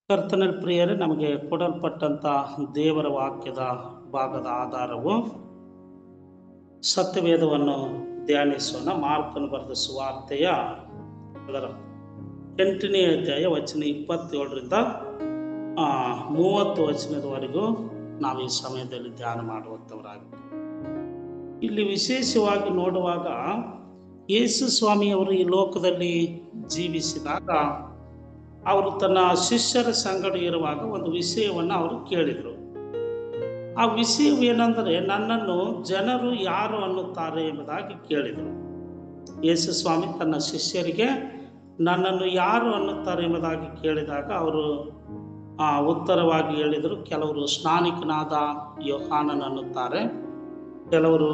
ಕರ್ತನಲ್ಲಿ ಪ್ರಿಯರೇ, ನಮಗೆ ಕೊಡಲ್ಪಟ್ಟಂತ ದೇವರ ವಾಕ್ಯದ ಭಾಗದ ಆಧಾರವು ಸತ್ಯವೇದವನ್ನು ಧ್ಯಾನಿಸೋಣ. ಮಾರ್ಕನು ಬರೆದ ಸುವಾರ್ತೆಯ ಅದರ 8ನೇ ಅಧ್ಯಾಯ ವಚನ 27ರಿಂದ 30 ವಚನದವರೆಗೂ ನಾವು ಈ ಸಮಯದಲ್ಲಿ ಧ್ಯಾನ ಮಾಡುವಂಥವರಾಗಿದ್ದೇವೆ. ಇಲ್ಲಿ ವಿಶೇಷವಾಗಿ ನೋಡುವಾಗ ಯೇಸು ಸ್ವಾಮಿಯವರು ಈ ಲೋಕದಲ್ಲಿ ಜೀವಿಸಿದಾಗ ಅವರು ತನ್ನ ಶಿಷ್ಯರ ಸಂಗಡ ಇರುವಾಗ ಒಂದು ವಿಷಯವನ್ನು ಅವರು ಕೇಳಿದರು. ಆ ವಿಷಯವೇನೆಂದರೆ, ನನ್ನನ್ನು ಜನರು ಯಾರು ಅನ್ನುತ್ತಾರೆ ಎಂಬುದಾಗಿ ಕೇಳಿದರು. ಯೇಸು ಸ್ವಾಮಿ ತನ್ನ ಶಿಷ್ಯರಿಗೆ ನನ್ನನ್ನು ಯಾರು ಅನ್ನುತ್ತಾರೆ ಎಂಬುದಾಗಿ ಕೇಳಿದಾಗ ಅವರು ಉತ್ತರವಾಗಿ ಹೇಳಿದರು, ಕೆಲವರು ಸ್ನಾನಿಕನಾದ ಯೋಹಾನನ್ ಅನ್ನುತ್ತಾರೆ, ಕೆಲವರು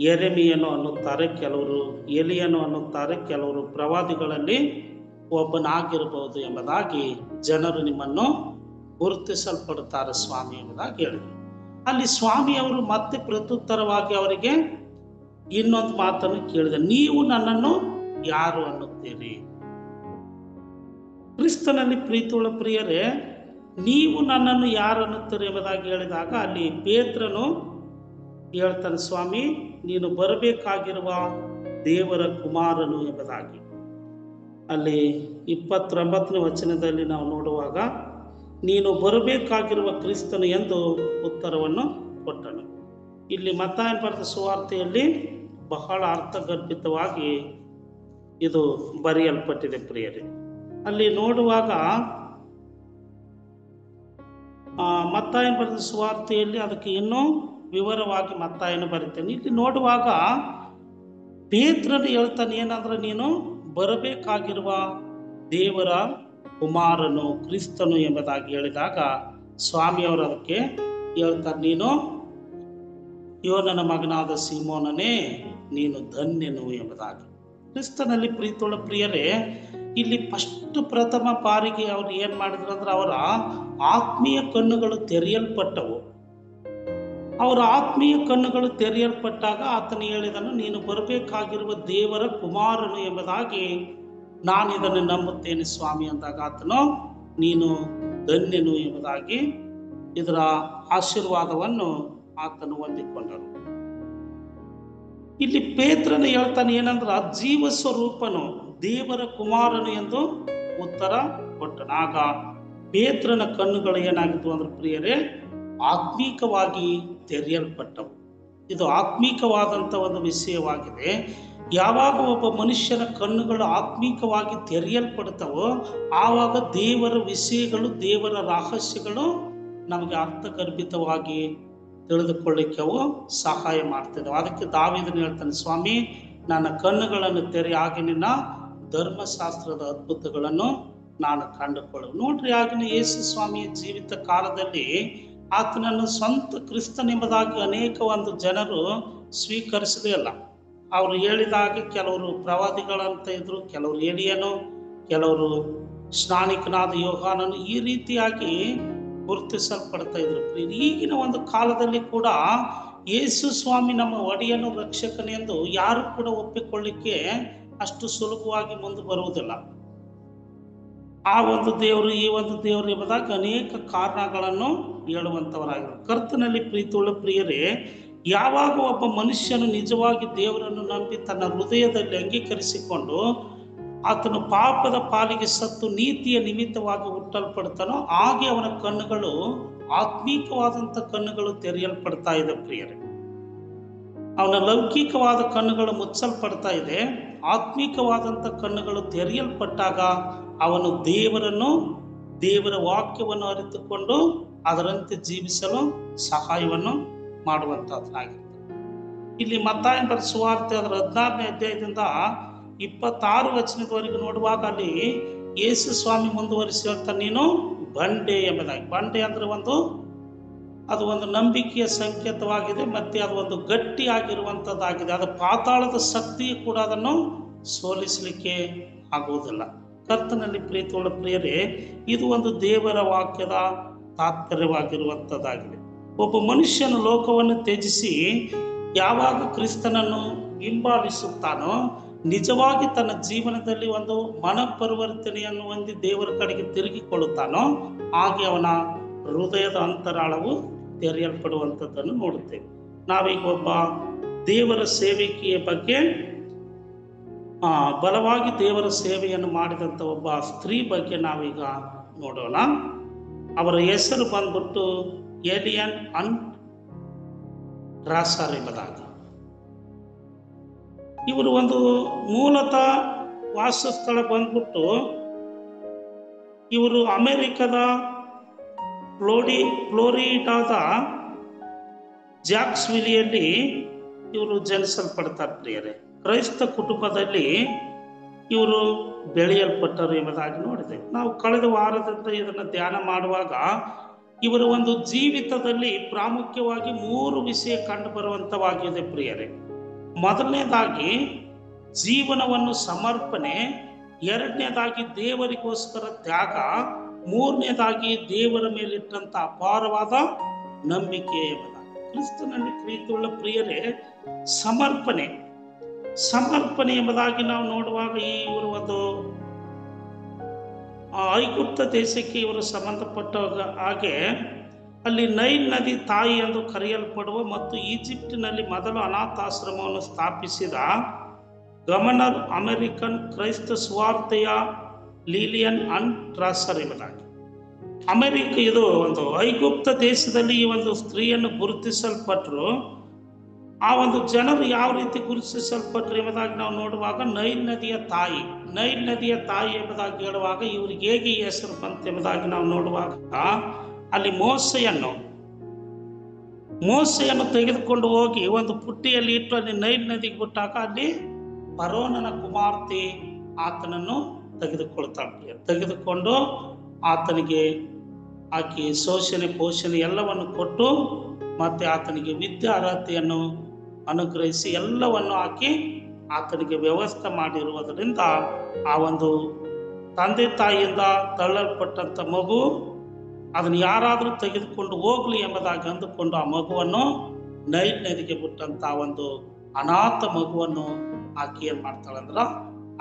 ಯೆರೆಮೀಯನು ಅನ್ನುತ್ತಾರೆ, ಕೆಲವರು ಎಲಿಯನು ಅನ್ನುತ್ತಾರೆ, ಕೆಲವರು ಪ್ರವಾದಿಗಳಲ್ಲಿ ಒಬ್ಬನಾಗಿರಬಹುದು ಎಂಬುದಾಗಿ ಜನರು ನಿಮ್ಮನ್ನು ಗುರುತಿಸಲ್ಪಡುತ್ತಾರೆ ಸ್ವಾಮಿ ಎಂಬುದಾಗಿ ಹೇಳಿದರು. ಅಲ್ಲಿ ಸ್ವಾಮಿಯವರು ಮತ್ತೆ ಪ್ರತ್ಯುತ್ತರವಾಗಿ ಅವರಿಗೆ ಇನ್ನೊಂದು ಮಾತನ್ನು ಕೇಳಿದರು, ನೀವು ನನ್ನನ್ನು ಯಾರು ಅನ್ನುತ್ತೀರಿ? ಕ್ರಿಸ್ತನಲ್ಲಿ ಪ್ರೀತಿಯುಳ್ಳ ಪ್ರಿಯರೇ, ನೀವು ನನ್ನನ್ನು ಯಾರು ಅನ್ನುತ್ತೀರಿ ಎಂಬುದಾಗಿ ಹೇಳಿದಾಗ ಅಲ್ಲಿ ಪೇತ್ರನು ಹೇಳ್ತಾನೆ, ಸ್ವಾಮಿ ನೀನು ಬರಬೇಕಾಗಿರುವ ದೇವರ ಕುಮಾರನು ಎಂಬುದಾಗಿ. ಅಲ್ಲಿ 29ನೇ ವಚನದಲ್ಲಿ ನಾವು ನೋಡುವಾಗ, ನೀನು ಬರಬೇಕಾಗಿರುವ ಕ್ರಿಸ್ತನು ಎಂದು ಉತ್ತರವನ್ನು ಕೊಟ್ಟನು. ಇಲ್ಲಿ ಮತ್ತಾಯನ ಬರೆದ ಸುವಾರ್ತೆಯಲ್ಲಿ ಬಹಳ ಅರ್ಥಗರ್ಭಿತವಾಗಿ ಇದು ಬರೆಯಲ್ಪಟ್ಟಿದೆ ಪ್ರಿಯರೇ. ಅಲ್ಲಿ ನೋಡುವಾಗ ಮತ್ತಾಯನ ಬರೆದ ಸುವಾರ್ತೆಯಲ್ಲಿ ಅದಕ್ಕೆ ಇನ್ನೂ ವಿವರವಾಗಿ ಮತ್ತಾಯನ ಬರೀತೇನೆ. ಇಲ್ಲಿ ನೋಡುವಾಗ ಪೇತ್ರನು ಹೇಳ್ತಾನೆ ಏನಂದ್ರೆ, ನೀನು ಬರಬೇಕಾಗಿರುವ ದೇವರ ಕುಮಾರನು ಕ್ರಿಸ್ತನು ಎಂಬುದಾಗಿ ಹೇಳಿದಾಗ ಸ್ವಾಮಿಯವರು ಅದಕ್ಕೆ ಹೇಳ್ತಾರೆ, ನೀನು ಯೋನನ ಮಗನಾದ ಸೀಮೋನನೇ, ನೀನು ಧನ್ಯನು ಎಂಬುದಾಗಿ. ಕ್ರಿಸ್ತನಲ್ಲಿ ಪ್ರೀತಿಯುಳ್ಳ ಪ್ರಿಯರೇ, ಇಲ್ಲಿ ಪ್ರಥಮ ಬಾರಿಗೆ ಅವರು ಏನ್ ಮಾಡಿದ್ರು ಅಂದ್ರೆ, ಅವರ ಆತ್ಮೀಯ ಕಣ್ಣುಗಳು ತೆರೆಯಲ್ಪಟ್ಟವು. ಅವರ ಆತ್ಮೀಯ ಕಣ್ಣುಗಳು ತೆರೆಯಲ್ಪಟ್ಟಾಗ ಆತನು ಹೇಳಿದನು, ನೀನು ಬರಬೇಕಾಗಿರುವ ದೇವರ ಕುಮಾರನು ಎಂಬುದಾಗಿ ನಾನು ಇದನ್ನು ನಂಬುತ್ತೇನೆ ಸ್ವಾಮಿ ಅಂದಾಗ ಆತನು ನೀನು ಧನ್ಯನು ಎಂಬುದಾಗಿ ಇದರ ಆಶೀರ್ವಾದವನ್ನು ಆತನು ಹೊಂದಿಕೊಂಡರು. ಇಲ್ಲಿ ಪೇತ್ರನು ಹೇಳ್ತಾನೆ ಏನಂದ್ರ, ಜೀವ ಸ್ವರೂಪನು ದೇವರ ಕುಮಾರನು ಎಂದು ಉತ್ತರ ಕೊಟ್ಟನು. ಆಗ ಪೇತ್ರನ ಕಣ್ಣುಗಳು ಏನಾಗಿದ್ವು ಅಂದ್ರೆ ಪ್ರಿಯರೇ, ಆತ್ಮೀಕವಾಗಿ ತೆರೆಯಲ್ಪಟ್ಟವು. ಇದು ಆತ್ಮೀಕವಾದಂಥ ಒಂದು ವಿಷಯವಾಗಿದೆ. ಯಾವಾಗ ಒಬ್ಬ ಮನುಷ್ಯನ ಕಣ್ಣುಗಳು ಆತ್ಮೀಕವಾಗಿ ತೆರೆಯಲ್ಪಡ್ತವೋ ಆವಾಗ ದೇವರ ವಿಷಯಗಳು, ದೇವರ ರಹಸ್ಯಗಳು ನಮಗೆ ಅರ್ಥಗರ್ಭಿತವಾಗಿ ತಿಳಿದುಕೊಳ್ಳಿಕ್ಕೆ ಅವು ಸಹಾಯ ಮಾಡ್ತಿದ್ದವು. ಅದಕ್ಕೆ ದಾವೀದನು ಹೇಳ್ತಾನೆ, ಸ್ವಾಮಿ ನನ್ನ ಕಣ್ಣುಗಳನ್ನು ತೆರೆ, ಹಾಗೆ ನಿನ್ನ ಧರ್ಮಶಾಸ್ತ್ರದ ಅದ್ಭುತಗಳನ್ನು ನಾನು ಕಂಡುಕೊಳ್ಳು. ನೋಡ್ರಿ, ಆಗಿನ ಯೇಸು ಸ್ವಾಮಿಯ ಜೀವಿತ ಕಾಲದಲ್ಲಿ ಆತನನ್ನು ಸ್ವಂತ ಕ್ರಿಸ್ತನೆಂಬುದಾಗಿ ಅನೇಕ ಒಂದು ಜನರು ಸ್ವೀಕರಿಸದೇ ಇಲ್ಲ. ಅವರು ಹೇಳಿದಾಗ ಕೆಲವರು ಪ್ರವಾದಿಗಳಂತ ಇದ್ರು, ಕೆಲವರು ಎಲಿಯನು, ಕೆಲವರು ಸ್ನಾನಿಕನಾದ ಯೋಹಾನನು, ಈ ರೀತಿಯಾಗಿ ಗುರುತಿಸಲ್ಪಡ್ತಾ ಇದ್ರು. ಈಗಿನ ಒಂದು ಕಾಲದಲ್ಲಿ ಕೂಡ ಯೇಸು ಸ್ವಾಮಿ ನಮ್ಮ ಒಡೆಯನು ರಕ್ಷಕನೆಂದು ಯಾರು ಕೂಡ ಒಪ್ಪಿಕೊಳ್ಳಿಕ್ಕೆ ಅಷ್ಟು ಸುಲಭವಾಗಿ ಮುಂದೆ ಬರುವುದಿಲ್ಲ. ಆ ಒಂದು ದೇವರು, ಈ ಒಂದು ದೇವರು ಎಂಬುದಾಗಿ ಅನೇಕ ಕಾರಣಗಳನ್ನು ಹೇಳುವಂಥವರಾಗಿದ್ದಾರೆ. ಕರ್ತನಲ್ಲಿ ಪ್ರೀತಿಯುಳ್ಳ ಪ್ರಿಯರೇ, ಯಾವಾಗ ಒಬ್ಬ ಮನುಷ್ಯನು ನಿಜವಾಗಿ ದೇವರನ್ನು ನಂಬಿ ತನ್ನ ಹೃದಯದಲ್ಲಿ ಅಂಗೀಕರಿಸಿಕೊಂಡು ಆತನು ಪಾಪದ ಪಾಲಿಗೆ ಸತ್ತು ನೀತಿಯ ನಿಮಿತ್ತವಾಗಿ ಹುಟ್ಟಲ್ಪಡ್ತಾನೋ ಹಾಗೆ ಅವನ ಕಣ್ಣುಗಳು, ಆತ್ಮೀಕವಾದಂಥ ಕಣ್ಣುಗಳು ತೆರೆಯಲ್ಪಡ್ತಾ ಇದೆ ಪ್ರಿಯರೇ. ಅವನ ಲೌಕಿಕವಾದ ಕಣ್ಣುಗಳು ಮುಚ್ಚಲ್ಪಡ್ತಾ ಇದೆ. ಆತ್ಮೀಕವಾದಂಥ ಕಣ್ಣುಗಳು ತೆರೆಯಲ್ಪಟ್ಟಾಗ ಅವನು ದೇವರನ್ನು, ದೇವರ ವಾಕ್ಯವನ್ನು ಅರಿತುಕೊಂಡು ಅದರಂತೆ ಜೀವಿಸಲು ಸಹಾಯವನ್ನು ಮಾಡುವಂತಹದ್ದಾಗಿರ್ತದೆ. ಇಲ್ಲಿ ಮತ್ತಾಯನ ಬರೆದ ಸುವಾರ್ತೆ ಅದರ 16ನೇ ಅಧ್ಯಾಯದಿಂದ 26 ವಚನದವರೆಗೂ ನೋಡುವಾಗ ಅಲ್ಲಿ ಯೇಸು ಸ್ವಾಮಿ ಮುಂದುವರಿಸಿ ಹೇಳ್ತಾನೆ, ನೀನು ಬಂಡೆ ಎಂಬುದಾಗಿ. ಬಂಡೆ ಅಂದ್ರೆ ಅದು ಒಂದು ನಂಬಿಕೆಯ ಸಂಕೇತವಾಗಿದೆ, ಮತ್ತೆ ಅದು ಒಂದು ಗಟ್ಟಿ ಆಗಿರುವಂಥದ್ದಾಗಿದೆ. ಅದು ಪಾತಾಳದ ಶಕ್ತಿಯು ಕೂಡ ಅದನ್ನು ಸೋಲಿಸಲಿಕ್ಕೆ ಆಗುವುದಿಲ್ಲ. ಕರ್ತನಲ್ಲಿ ಪ್ರೀತಿಯುಳ್ಳ ಪ್ರಿಯರೇ, ಇದು ಒಂದು ದೇವರ ವಾಕ್ಯದ ತಾತ್ಪರ್ಯವಾಗಿರುವಂಥದ್ದಾಗಿದೆ. ಒಬ್ಬ ಮನುಷ್ಯನು ಲೋಕವನ್ನು ತ್ಯಜಿಸಿ ಯಾವಾಗ ಕ್ರಿಸ್ತನನ್ನು ಹಿಂಬಾಲಿಸುತ್ತಾನೋ, ನಿಜವಾಗಿ ತನ್ನ ಜೀವನದಲ್ಲಿ ಒಂದು ಮನಪರಿವರ್ತನೆಯನ್ನು ಹೊಂದಿ ದೇವರ ಕಡೆಗೆ ತಿರುಗಿಕೊಳ್ಳುತ್ತಾನೋ, ಹಾಗೆ ಅವನ ಹೃದಯದ ಅಂತರಾಳವು ತೆರೆಯಲ್ಪಡುವಂಥದ್ದನ್ನು ನೋಡುತ್ತೇವೆ. ನಾವೀಗ ಒಬ್ಬ ದೇವರ ಸೇವಿಕೆಯ ಬಗ್ಗೆ, ಬಲವಾಗಿ ದೇವರ ಸೇವೆಯನ್ನು ಮಾಡಿದಂಥ ಒಬ್ಬ ಸ್ತ್ರೀ ಬಗ್ಗೆ ನಾವೀಗ ನೋಡೋಣ. ಅವರ ಹೆಸರು ಬಂದ್ಬಿಟ್ಟು ಏಲಿಯನ್ ಅಂಡ್ ರಾಸರ್ ಎಂಬುದಾಗಿ. ಇವರು ಒಂದು ಮೂಲತಃ ವಾಸಸ್ಥಳ ಬಂದ್ಬಿಟ್ಟು ಇವರು ಅಮೆರಿಕದ ಫ್ಲೋರಿಡಾದ ಜಾಕ್ಸ್ವಿಲಿಯಲ್ಲಿ ಇವರು ಜನಿಸಲ್ಪಡ್ತಾರೆ ಪ್ರಿಯರೇ. ಕ್ರೈಸ್ತ ಕುಟುಂಬದಲ್ಲಿ ಇವರು ಬೆಳೆಯಲ್ಪಟ್ಟರು ಎಂಬುದಾಗಿ ನೋಡಿದೆ. ನಾವು ಕಳೆದ ವಾರದಿಂದ ಇದನ್ನು ಧ್ಯಾನ ಮಾಡುವಾಗ ಇವರ ಒಂದು ಜೀವಿತದಲ್ಲಿ ಪ್ರಾಮುಖ್ಯವಾಗಿ 3 ವಿಷಯ ಕಂಡು ಬರುವಂತವಾಗಿದೆ ಪ್ರಿಯರೇ. ಮೊದಲನೇದಾಗಿ ಜೀವನವನ್ನು ಸಮರ್ಪಣೆ, ಎರಡನೇದಾಗಿ ದೇವರಿಗೋಸ್ಕರ ತ್ಯಾಗ, ಮೂರನೇದಾಗಿ ದೇವರ ಮೇಲಿಟ್ಟಂತ ಅಪಾರವಾದ ನಂಬಿಕೆ ಎಂಬುದಾಗಿ. ಕ್ರಿಸ್ತನಲ್ಲಿ ಪ್ರೀತಿಯುಳ್ಳ ಪ್ರಿಯರೇ, ಸಮರ್ಪಣೆ ಎಂಬುದಾಗಿ ನಾವು ನೋಡುವಾಗ ಇವರು ಒಂದು ಐಗುಪ್ತ ದೇಶಕ್ಕೆ ಇವರು ಸಂಬಂಧಪಟ್ಟ ಹಾಗೆ ಅಲ್ಲಿ ನೈಲ್ ನದಿ ತಾಯಿ ಎಂದು ಕರೆಯಲ್ಪಡುವ ಮತ್ತು ಈಜಿಪ್ಟಿನಲ್ಲಿ ಮೊದಲು ಅನಾಥಾಶ್ರಮವನ್ನು ಸ್ಥಾಪಿಸಿದ ಗವರ್ನರ್ ಅಮೆರಿಕನ್ ಕ್ರೈಸ್ತ ಸುವಾರ್ತೆಯ ಲಿಲಿಯನ್ ಅಂಡ್ ಟ್ರಾಸರ್ ಎಂಬುದಾಗಿ. ಇದು ಒಂದು ಐಗುಪ್ತ ದೇಶದಲ್ಲಿ ಈ ಒಂದು ಸ್ತ್ರೀಯನ್ನು ಗುರುತಿಸಲ್ಪಟ್ಟರು. ಆ ಒಂದು ಜನರು ಯಾವ ರೀತಿ ಗುರುತಿಸಲ್ಪಟ್ರು ಎಂಬುದಾಗಿ ನಾವು ನೋಡುವಾಗ ನೈಲ್ ನದಿಯ ತಾಯಿ ಎಂಬುದಾಗಿ ಹೇಳುವಾಗ ಇವ್ರಿಗೆ ಹೇಗೆ ಈ ಹೆಸರು ಬಂತು ಎಂಬುದಾಗಿ ನಾವು ನೋಡುವಾಗ, ಅಲ್ಲಿ ಮೋಸೆಯನ್ನು ತೆಗೆದುಕೊಂಡು ಹೋಗಿ ಒಂದು ಪುಟ್ಟಿಯಲ್ಲಿ ಇಟ್ಟು ಅಲ್ಲಿ ನೈಲ್ ನದಿಗೆ ಬಿಟ್ಟಾಗ ಅಲ್ಲಿ ಫರೋನನ ಕುಮಾರ್ತೆ ಆತನನ್ನು ತೆಗೆದುಕೊಂಡು ಆತನಿಗೆ ಆಕೆ ಶೋಷಣೆ ಪೋಷಣೆ ಎಲ್ಲವನ್ನು ಕೊಟ್ಟು ಮತ್ತೆ ಆತನಿಗೆ ವಿದ್ಯಾ ಅರ್ಹತೆಯನ್ನು ಅನುಗ್ರಹಿಸಿ ಎಲ್ಲವನ್ನು ಹಾಕಿ ಆತನಿಗೆ ವ್ಯವಸ್ಥೆ ಮಾಡಿರುವುದರಿಂದ ಆ ಒಂದು ತಂದೆ ತಾಯಿಯಿಂದ ತಳ್ಳಲ್ಪಟ್ಟಂತ ಮಗು ಅದನ್ನು ಯಾರಾದರೂ ತೆಗೆದುಕೊಂಡು ಹೋಗ್ಲಿ ಎಂಬುದಾಗಿ ಅಂದುಕೊಂಡು ಆ ಮಗುವನ್ನು ನೈಲ್ ನದಿಗೆ ಬಿಟ್ಟಂತ ಒಂದು ಅನಾಥ ಮಗುವನ್ನು ಆಕೆ ಏನ್ ಮಾಡ್ತಾಳಂದ್ರ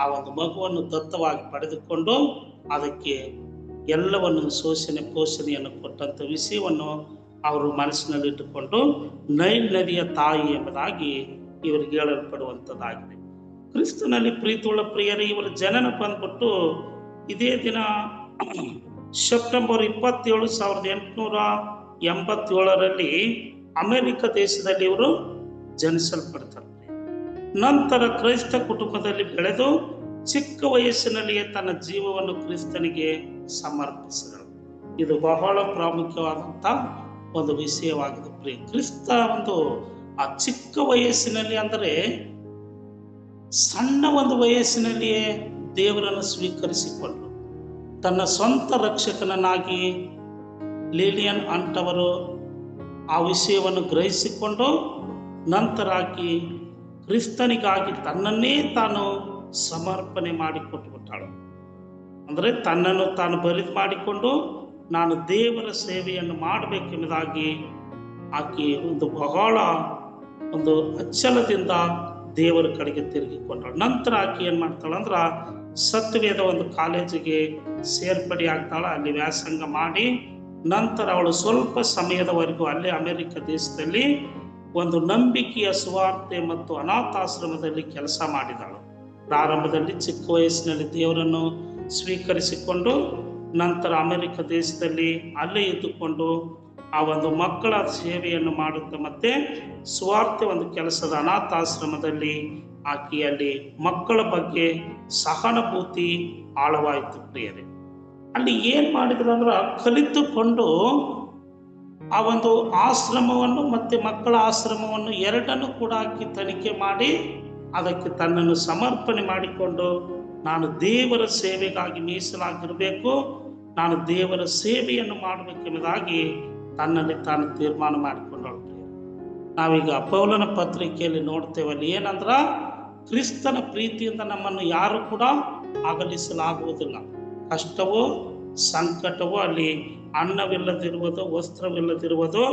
ಆ ಒಂದು ಮಗುವನ್ನು ದತ್ತವಾಗಿ ಪಡೆದುಕೊಂಡು ಅದಕ್ಕೆ ಎಲ್ಲವನ್ನು ಶೋಷಣೆ ಪೋಷಣೆಯನ್ನು ಕೊಟ್ಟಂತ ವಿಷಯವನ್ನು ಅವರು ಮನಸ್ಸಿನಲ್ಲಿಟ್ಟುಕೊಂಡು ನೈಲ್ ನದಿಯ ತಾಯಿ ಎಂಬುದಾಗಿ ಇವರಿಗೆ ಹೇಳಲ್ಪಡುವಂಥದ್ದಾಗಿದೆ. ಕ್ರಿಸ್ತನಲ್ಲಿ ಪ್ರೀತಿಯುಳ್ಳ ಪ್ರಿಯರೇ, ಇವರ ಜನನ ಬಂದ್ಬಿಟ್ಟು ಇದೇ ದಿನ ಸೆಪ್ಟೆಂಬರ್ 27, 1887ರಲ್ಲಿ ಅಮೆರಿಕ ದೇಶದಲ್ಲಿ ಇವರು ಜನಿಸಲ್ಪಡ್ತಾರೆ. ನಂತರ ಕ್ರೈಸ್ತ ಕುಟುಂಬದಲ್ಲಿ ಬೆಳೆದು ಚಿಕ್ಕ ವಯಸ್ಸಿನಲ್ಲಿಯೇ ತನ್ನ ಜೀವವನ್ನು ಕ್ರಿಸ್ತನಿಗೆ ಸಮರ್ಪಿಸಿದರು. ಇದು ಬಹಳ ಪ್ರಾಮುಖ್ಯವಾದಂಥ ಒಂದು ವಿಷಯವಾಗಿದೆ ಪ್ರಿಯ. ಕ್ರಿಸ್ತ ಒಂದು ಆ ಚಿಕ್ಕ ವಯಸ್ಸಿನಲ್ಲಿ, ಅಂದರೆ ಸಣ್ಣ ಒಂದು ವಯಸ್ಸಿನಲ್ಲಿಯೇ ದೇವರನ್ನು ಸ್ವೀಕರಿಸಿಕೊಂಡರು. ತನ್ನ ಸ್ವಂತ ರಕ್ಷಕನನ್ನಾಗಿ ಲಿಲಿಯನ್ ಅಂಟವರು ಆ ವಿಷಯವನ್ನು ಗ್ರಹಿಸಿಕೊಂಡು ನಂತರ ಆಕಿ ಕ್ರಿಸ್ತನಿಗಾಗಿ ತನ್ನನ್ನೇ ತಾನು ಸಮರ್ಪಣೆ ಮಾಡಿಕೊಟ್ಟುಬಿಟ್ಟಾಳು. ಅಂದರೆ ತನ್ನನ್ನು ತಾನು ಬಲಿದು ಮಾಡಿಕೊಂಡು ನಾನು ದೇವರ ಸೇವೆಯನ್ನು ಮಾಡಬೇಕೆಂಬುದಾಗಿ ಆಕೆ ಒಂದು ಬಹಳ ಒಂದು ಅಚ್ಚಲದಿಂದ ದೇವರ ಕಡೆಗೆ ತಿರುಗಿಕೊಂಡಳು. ನಂತರ ಆಕೆ ಏನ್ ಮಾಡ್ತಾಳ ಅಂದ್ರ ಸತ್ವೇದ ಒಂದು ಕಾಲೇಜಿಗೆ ಸೇರ್ಪಡೆ ಆಗ್ತಾಳ. ಅಲ್ಲಿ ವ್ಯಾಸಂಗ ಮಾಡಿ ನಂತರ ಅವಳು ಸ್ವಲ್ಪ ಸಮಯದವರೆಗೂ ಅಲ್ಲೇ ಅಮೆರಿಕ ದೇಶದಲ್ಲಿ ಒಂದು ನಂಬಿಕೆಯ ಸುವಾರ್ತೆ ಮತ್ತು ಅನಾಥಾಶ್ರಮದಲ್ಲಿ ಕೆಲಸ ಮಾಡಿದಳು. ಪ್ರಾರಂಭದಲ್ಲಿ ಚಿಕ್ಕ ವಯಸ್ಸಿನಲ್ಲಿ ದೇವರನ್ನು ಸ್ವೀಕರಿಸಿಕೊಂಡು ನಂತರ ಅಮೆರಿಕ ದೇಶದಲ್ಲಿ ಅಲ್ಲೇ ಇದ್ದುಕೊಂಡು ಆ ಒಂದು ಮಕ್ಕಳ ಸೇವೆಯನ್ನು ಮಾಡುತ್ತಾ ಮತ್ತೆ ಸುವಾರ್ತೆ ಒಂದು ಕೆಲಸದ ಅನಾಥಾಶ್ರಮದಲ್ಲಿ ಆಕೆಯಲ್ಲಿ ಮಕ್ಕಳ ಬಗ್ಗೆ ಸಹಾನುಭೂತಿ ಆಳವಾಯಿತು ಪ್ರಿಯರೇ. ಅಲ್ಲಿ ಏನ್ ಮಾಡಿದ್ರು ಅಂದ್ರ ಕಲಿತುಕೊಂಡು ಆ ಒಂದು ಆಶ್ರಮವನ್ನು ಮತ್ತೆ ಮಕ್ಕಳ ಆಶ್ರಮವನ್ನು ಎರಡನ್ನು ಕೂಡ ಆಕಿ ತನಿಖೆ ಮಾಡಿ ಅದಕ್ಕೆ ತನ್ನನ್ನು ಸಮರ್ಪಣೆ ಮಾಡಿಕೊಂಡು ನಾನು ದೇವರ ಸೇವೆಗಾಗಿ ಮೀಸಲಾಗಿರಬೇಕು, ನಾನು ದೇವರ ಸೇವೆಯನ್ನು ಮಾಡಬೇಕೆಂಬುದಾಗಿ ತನ್ನಲ್ಲಿ ತಾನು ತೀರ್ಮಾನ ಮಾಡಿಕೊಂಡಳು. ನಾವೀಗ ಪೌಲನ ಪತ್ರಿಕೆಯಲ್ಲಿ ನೋಡ್ತೇವಲ್ಲಿ ಏನಂದ್ರ ಕ್ರಿಸ್ತನ ಪ್ರೀತಿಯಿಂದ ನಮ್ಮನ್ನು ಯಾರು ಕೂಡ ಅಗಲಿಸಲಾಗುವುದಿಲ್ಲ. ಕಷ್ಟವೋ ಸಂಕಟವೋ, ಅಲ್ಲಿ ಅನ್ನವಿಲ್ಲದಿರುವುದು, ವಸ್ತ್ರವಿಲ್ಲದಿರುವುದು,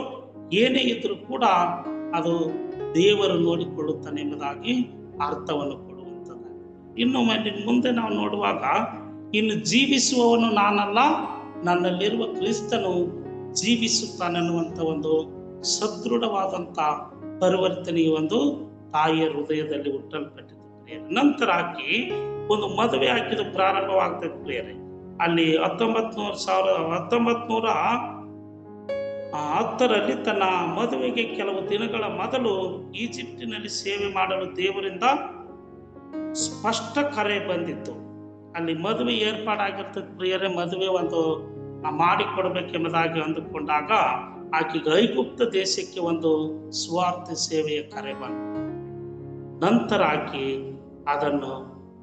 ಏನೇ ಇದ್ರೂ ಕೂಡ ಅದು ದೇವರು ನೋಡಿಕೊಳ್ಳುತ್ತಾನೆ ಎಂಬುದಾಗಿ ಅರ್ಥವನ್ನು ಕೊಡುವಂಥದ್ದು. ಇನ್ನು ಮುಂದೆ ನಾವು ನೋಡುವಾಗ, ಇನ್ನು ಜೀವಿಸುವವನು ನಾನಲ್ಲ, ನನ್ನಲ್ಲಿರುವ ಕ್ರಿಸ್ತನು ಜೀವಿಸುತ್ತಾನೆನ್ನುವಂಥ ಒಂದು ಸದೃಢವಾದಂಥ ಪರಿವರ್ತನೆಯ ಒಂದು ತಾಯಿಯ ಹೃದಯದಲ್ಲಿ ಹುಟ್ಟಲ್ಪಟ್ಟಿದೆ ಪ್ರಿಯರೇ. ನಂತರ ಆಕಿ ಒಂದು ಮದುವೆ ಹಾಕಿದ ಪ್ರಾರಂಭವಾಗ್ತದೆ ಪ್ರಿಯರೇ. ಅಲ್ಲಿ 1910ರಲ್ಲಿ ತನ್ನ ಮದುವೆಗೆ ಕೆಲವು ದಿನಗಳ ಮೊದಲು ಈಜಿಪ್ಟಿನಲ್ಲಿ ಸೇವೆ ಮಾಡಲು ದೇವರಿಂದ ಸ್ಪಷ್ಟ ಕರೆ ಬಂದಿತ್ತು. ಅಲ್ಲಿ ಮದುವೆ ಏರ್ಪಾಡಾಗಿರ್ತದೆ ಪ್ರಿಯರೇ. ಮದುವೆ ಒಂದು ಮಾಡಿಕೊಡ್ಬೇಕೆಂಬುದಾಗಿ ಅಂದುಕೊಂಡಾಗ ಆಕೆಗೆ ಐಗುಪ್ತ ದೇಶಕ್ಕೆ ಒಂದು ಸ್ವಾರ್ಥ ಸೇವೆಯ ಕರೆ ಬಂತು. ನಂತರ ಆಕೆ ಅದನ್ನು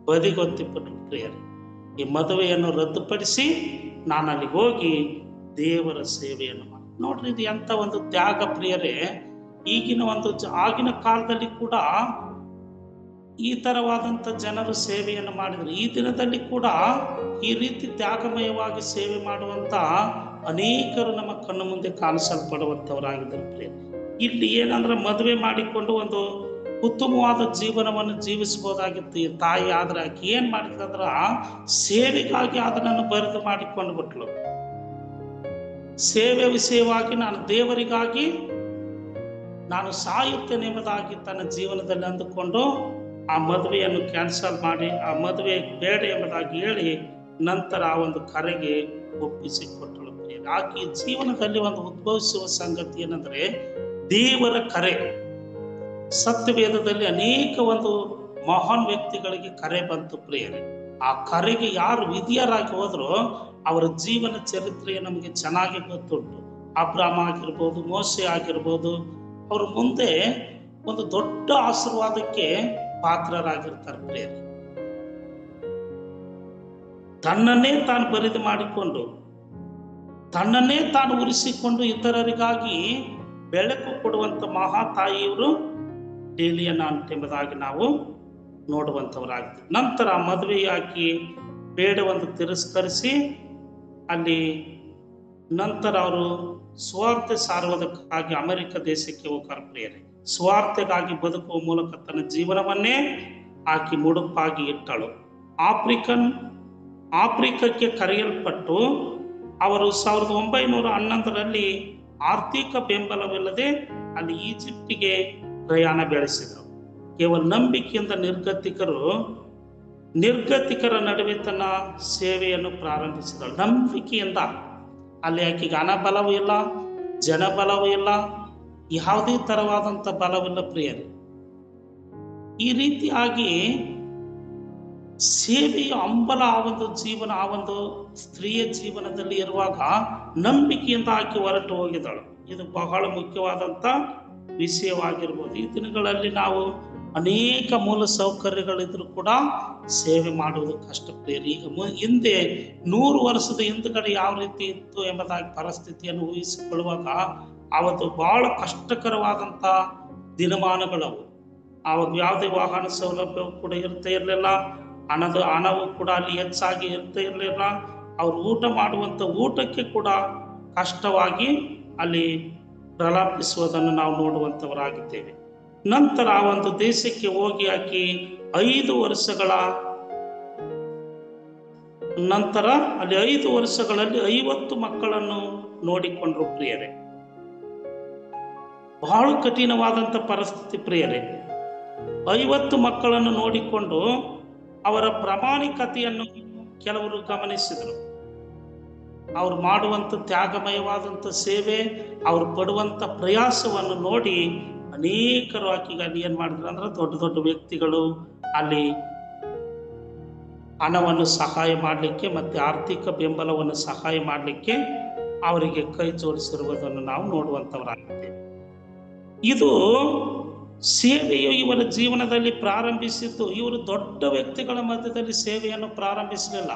ಬದಿಗೊತ್ತಿಬಿಟ್ಟು ಪ್ರಿಯರೇ, ಈ ಮದುವೆಯನ್ನು ರದ್ದುಪಡಿಸಿ ನಾನು ಅಲ್ಲಿಗೆ ಹೋಗಿ ದೇವರ ಸೇವೆಯನ್ನು ಮಾಡಿ. ನೋಡ್ರಿ, ಇದು ಎಂತ ಒಂದು ತ್ಯಾಗ ಪ್ರಿಯರೇ. ಆಗಿನ ಕಾಲದಲ್ಲಿ ಕೂಡ ಈ ತರವಾದಂಥ ಜನರು ಸೇವೆಯನ್ನು ಮಾಡಿದ್ರು. ಈ ದಿನದಲ್ಲಿ ಕೂಡ ಈ ರೀತಿ ತ್ಯಾಗಮಯವಾಗಿ ಸೇವೆ ಮಾಡುವಂತ ಅನೇಕರು ನಮ್ಮ ಕಣ್ಣು ಮುಂದೆ ಕಾಣಿಸಲ್ಪಡುವಂಥವರಾಗಿದ್ದರು ಪ್ರಿಯರೇ. ಇಲ್ಲಿ ಏನಂದ್ರೆ, ಮದುವೆ ಮಾಡಿಕೊಂಡು ಒಂದು ಉತ್ತಮವಾದ ಜೀವನವನ್ನು ಜೀವಿಸಬಹುದಾಗಿತ್ತು ಈ ತಾಯಿ. ಆದ್ರೆ ಆಕೆ ಏನ್ ಮಾಡಿದ್ರಂದ್ರ, ಸೇವೆಗಾಗಿ ಅದನ್ನು ಬರೆದು ಮಾಡಿಕೊಂಡು ಬಿಟ್ಲು. ಸೇವೆ ವಿಷಯವಾಗಿ ನಾನು ದೇವರಿಗಾಗಿ ನಾನು ಸಾಯುತ್ತೇನೆ ಎಂಬುದಾಗಿ ತನ್ನ ಜೀವನದಲ್ಲಿ ಅಂದುಕೊಂಡು ಆ ಮದುವೆಯನ್ನು ಕ್ಯಾನ್ಸಲ್ ಮಾಡಿ, ಆ ಮದುವೆ ಬೇಡ ಎಂಬುದಾಗಿ ಹೇಳಿ ನಂತರ ಆ ಒಂದು ಕರೆಗೆ ಒಪ್ಪಿಸಿಕೊಟ್ಟಳು. ಆಕೆ ಜೀವನದಲ್ಲಿ ಒಂದು ಉದ್ಭವಿಸುವ ಸಂಗತಿ ಏನಂದ್ರೆ, ದೇವರ ಕರೆ. ಸತ್ಯವೇದದಲ್ಲಿ ಅನೇಕ ಒಂದು ಮಹಾನ್ ವ್ಯಕ್ತಿಗಳಿಗೆ ಕರೆ ಬಂತು ಪ್ರಿಯರೇ. ಆ ಕರೆಗೆ ಯಾರು ವಿಧಿಯರಾಗಿ ಹೋದ್ರು ಅವರ ಜೀವನ ಚರಿತ್ರೆ ನಮಗೆ ಚೆನ್ನಾಗಿ ಗೊತ್ತುಂಟು. ಅಬ್ರಾಮ ಆಗಿರ್ಬೋದು, ಮೋಸೆ ಆಗಿರ್ಬೋದು, ಅವರು ಮುಂದೆ ಒಂದು ದೊಡ್ಡ ಆಶೀರ್ವಾದಕ್ಕೆ ಪಾತ್ರರಾಗಿರ್ತಾರೆ ಪ್ರಿಯರೇ. ತನ್ನನ್ನೇ ತಾನು ಬರಿದು ಮಾಡಿಕೊಂಡು, ತನ್ನನ್ನೇ ತಾನು ಉರಿಸಿಕೊಂಡು ಇತರರಿಗಾಗಿ ಬೆಳಕು ಕೊಡುವಂತ ಮಹಾ ತಾಯಿಯವರು ಡೇಲಿಯನ್ ಎಂಬುದಾಗಿ ನಾವು ನೋಡುವಂಥವರಾಗಿದ್ದೀವಿ. ನಂತರ ಮದುವೆಯಾಗಿ ಬೇಡವನ್ನು ತಿರಸ್ಕರಿಸಿ ಅಲ್ಲಿ ನಂತರ ಅವರು ಸ್ವಾರ್ಥ ಸಾರುವುದಕ್ಕಾಗಿ ಅಮೆರಿಕ ದೇಶಕ್ಕೆ ಹೋಗ್ತಾರೆ ಪ್ರಿಯರೇ. ಸ್ವಾರ್ಥಕ್ಕಾಗಿ ಬದುಕುವ ಮೂಲಕ ತನ್ನ ಜೀವನವನ್ನೇ ಆಕೆ ಮುಡುಪಾಗಿ ಇಟ್ಟಳು. ಆಫ್ರಿಕಕ್ಕೆ ಕರೆಯಲ್ಪಟ್ಟು ಅವರು 1911ರಲ್ಲಿ ಆರ್ಥಿಕ ಬೆಂಬಲವಿಲ್ಲದೆ ಅಲ್ಲಿ ಈಜಿಪ್ಟಿಗೆ ಪ್ರಯಾಣ ಬೆಳೆಸಿದರು. ಕೇವಲ ನಂಬಿಕೆಯಿಂದ ನಿರ್ಗತಿಕರ ನಡುವೆ ತನ್ನ ಸೇವೆಯನ್ನು ಪ್ರಾರಂಭಿಸಿದಳು. ನಂಬಿಕೆಯಿಂದ. ಅಲ್ಲಿ ಆಕೆಗೆ ಹಣಬಲವೂ ಇಲ್ಲ, ಜನಬಲವೂ ಇಲ್ಲ, ಯಾವುದೇ ತರವಾದಂಥ ಬಲವಿಲ್ಲ ಪ್ರಿಯರೇ. ಈ ರೀತಿಯಾಗಿ ಸೇವೆಯ ಹಂಬಲ ಆ ಒಂದು ಜೀವನ, ಆ ಒಂದು ಸ್ತ್ರೀಯ ಜೀವನದಲ್ಲಿ ಇರುವಾಗ ನಂಬಿಕೆಯಿಂದ ಆಕೆ ಹೊರಟು ಹೋಗಿದಳು. ಇದು ಬಹಳ ಮುಖ್ಯವಾದಂಥ ವಿಷಯವಾಗಿರ್ಬೋದು. ಈ ದಿನಗಳಲ್ಲಿ ನಾವು ಅನೇಕ ಮೂಲ ಸೌಕರ್ಯಗಳಿದ್ರು ಕೂಡ ಸೇವೆ ಮಾಡುವುದು ಕಷ್ಟ ಪ್ರಿಯರೇ. ಈಗ ಹಿಂದೆ 100 ವರ್ಷದ ಹಿಂದುಗಡೆ ಯಾವ ರೀತಿ ಇತ್ತು ಎಂಬುದಾಗಿ ಪರಿಸ್ಥಿತಿಯನ್ನು ಊಹಿಸಿಕೊಳ್ಳುವಾಗ ಅವತ್ತು ಬಹಳ ಕಷ್ಟಕರವಾದಂಥ ದಿನಮಾನಗಳವು. ಆವಾಗ ಯಾವುದೇ ವಾಹನ ಸೌಲಭ್ಯವೂ ಕೂಡ ಇರ್ತಾ ಇರಲಿಲ್ಲ. ಹಣವು ಕೂಡ ಅಲ್ಲಿ ಹೆಚ್ಚಾಗಿ ಇರ್ತಾ ಇರಲಿಲ್ಲ. ಅವ್ರು ಊಟ ಮಾಡುವಂಥ ಊಟಕ್ಕೆ ಕೂಡ ಕಷ್ಟವಾಗಿ ಅಲ್ಲಿ ಪ್ರಲಾಪಿಸುವುದನ್ನು ನಾವು ನೋಡುವಂಥವರಾಗಿದ್ದೇವೆ. ನಂತರ ಆ ಒಂದು ದೇಶಕ್ಕೆ ಹೋಗಿ ಆಕಿ 5 ವರ್ಷಗಳ ನಂತರ ಅಲ್ಲಿ 5 ವರ್ಷಗಳಲ್ಲಿ 50 ಮಕ್ಕಳನ್ನು ನೋಡಿಕೊಂಡ್ರು ಪ್ರಿಯರೇ. ಬಹಳ ಕಠಿಣವಾದಂಥ ಪರಿಸ್ಥಿತಿ ಪ್ರಿಯರೇ. 50 ಮಕ್ಕಳನ್ನು ನೋಡಿಕೊಂಡು ಅವರ ಪ್ರಾಮಾಣಿಕತೆಯನ್ನು ಕೆಲವರು ಗಮನಿಸಿದರು. ಅವ್ರು ಮಾಡುವಂಥ ತ್ಯಾಗಮಯವಾದಂಥ ಸೇವೆ, ಅವ್ರು ಪಡುವಂಥ ಪ್ರಯಾಸವನ್ನು ನೋಡಿ ಅನೇಕರು ಆಕೆಗೆ ಅಲ್ಲಿ ಏನ್ ಮಾಡಿದ್ರು ಅಂದ್ರೆ, ದೊಡ್ಡ ದೊಡ್ಡ ವ್ಯಕ್ತಿಗಳು ಅಲ್ಲಿ ಹಣವನ್ನು ಸಹಾಯ ಮಾಡಲಿಕ್ಕೆ ಮತ್ತೆ ಆರ್ಥಿಕ ಬೆಂಬಲವನ್ನು ಸಹಾಯ ಮಾಡಲಿಕ್ಕೆ ಅವರಿಗೆ ಕೈ ಜೋಡಿಸಿರುವುದನ್ನು ನಾವು ನೋಡುವಂಥವರಾಗಿದ್ದೇವೆ. ಇದು ಸೇವೆಯು ಇವರ ಜೀವನದಲ್ಲಿ ಪ್ರಾರಂಭಿಸಿದ್ದು. ಇವರು ದೊಡ್ಡ ವ್ಯಕ್ತಿಗಳ ಮಧ್ಯದಲ್ಲಿ ಸೇವೆಯನ್ನು ಪ್ರಾರಂಭಿಸಲಿಲ್ಲ.